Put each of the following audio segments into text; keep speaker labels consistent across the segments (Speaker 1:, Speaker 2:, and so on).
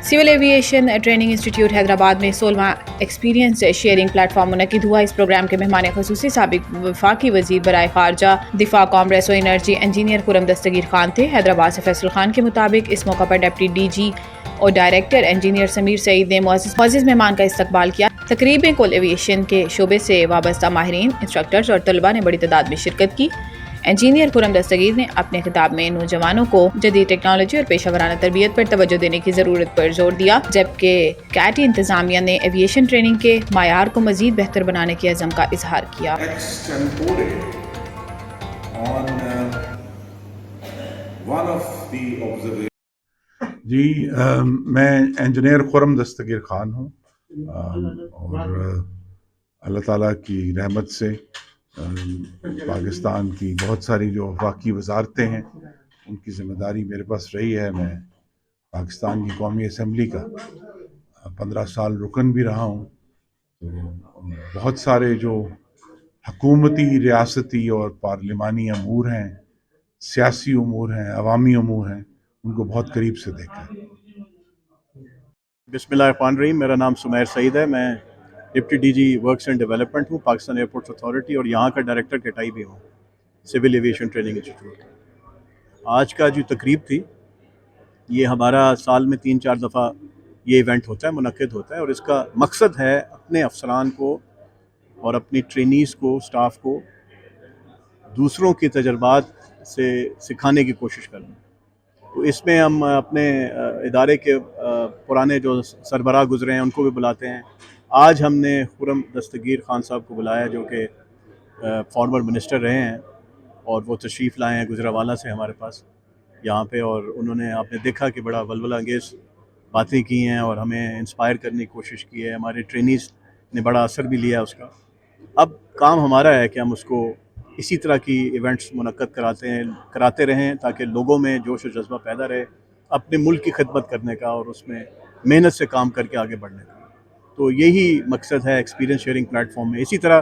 Speaker 1: Civil aviation training institute Hyderabad में 16वां experience sharing platform मुनक़िद हुआ। इस प्रोग्राम के मेहमान ख़ुसूसी साबिक़ वफाकी वज़ीर बराए ख़ारजा दिफा कॉमर्स और एनर्जी इंजीनियर खुरम दस्तगीर खान थे। हैदराबाद से फैसल खान के मुताबिक इस मौका पर डिप्टी DG और डायरेक्टर इंजीनियर समीर सईद ने मुअज़्ज़िज़ मेहमान का इस्तकबाल किया। तकरीब में कुल एविएशन के शोबे से वाबस्ता माहिरीन, इंस्ट्रक्टर्स और तलबा ने बड़ी तादाद में शिरकत की। इंजीनियर खुरम दस्तगीर ने अपने खिताब में नौजवानों को जदीद टेक्नोलॉजी और पेशा वराना तरबियत पर तवज्जो देने की ज़रूरत पर जोर दिया, जबकि कैटी इंतज़ामिया ने एविएशन ट्रेनिंग के मायार को मज़ीद बेहतर बनाने के अज़म का इजहार किया।
Speaker 2: जी मैं इंजीनियर खुरम दस्तगीर खान हूँ और अल्लाह ताला की रहमत से पाकिस्तान की बहुत सारी जो वफाकी वजारतें हैं उनकी ज़िम्मेदारी मेरे पास रही है। मैं पाकिस्तान की कौमी असम्बली का 15 साल रुकन भी रहा हूँ। तो बहुत सारे जो हकूमती, रियासती और पार्लिमानी अमूर हैं, सियासी अमूर हैं, अवामी अमूर हैं, उनको बहुत करीब से देखा है।
Speaker 3: बिस्मिल्लाहिर्रहमानिर्रहीम। मेरा नाम सुमैर सईद है। मैं deputy DG works and development हूँ, पाकिस्तान एयरपोर्ट्स अथॉरिटी, और यहाँ का डायरेक्टर केटाई भी हूँ, सिविल एविएशन ट्रेनिंग इंस्टीट्यूट। आज का जो तकरीब थी, ये हमारा साल में 3-4 दफ़ा ये इवेंट होता है, मुनक़िद होता है, और इसका मकसद है अपने अफसरान को और अपनी ट्रेनीज़ को, स्टाफ को दूसरों के तजर्बात से सिखाने की कोशिश करना। तो इसमें हम अपने इदारे के पुराने जो सरबराह गुज़रे हैं उनको भी बुलाते हैं। आज हमने खुरम दस्तगीर खान साहब को बुलाया, जो कि फॉर्मर मिनिस्टर रहे हैं, और वो तशरीफ़ लाए हैं गुजरावाला से हमारे पास यहाँ पे, और उन्होंने, आपने देखा कि बड़ा वलवला अंगेज़ बातें की हैं और हमें इंस्पायर करने की कोशिश की है। हमारे ट्रेनीज़ ने बड़ा असर भी लिया उसका। अब काम हमारा है कि हम उसको इसी तरह की इवेंट्स मुनक़्क़द कराते रहें, ताकि लोगों में जोश और जज्बा पैदा रहे अपने मुल्क की खिदमत करने का और उसमें मेहनत से काम करके आगे बढ़ने का। तो यही मकसद है एक्सपीरियंस शेयरिंग प्लेटफॉर्म में। इसी तरह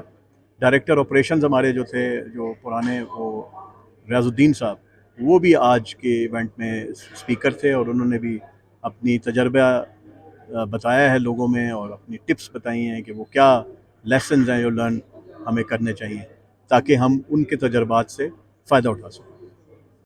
Speaker 3: डायरेक्टर ऑपरेशंस हमारे जो थे, जो पुराने, वो रियाजुद्दीन साहब, वो भी आज के इवेंट में स्पीकर थे, और उन्होंने भी अपनी तजर्बा बताया है लोगों में, और अपनी टिप्स बताई हैं कि वो क्या लेसन्स हैं जो लर्न हमें करने चाहिए, ताकि हम उनके तजर्बात से फ़ायदा उठा सकें।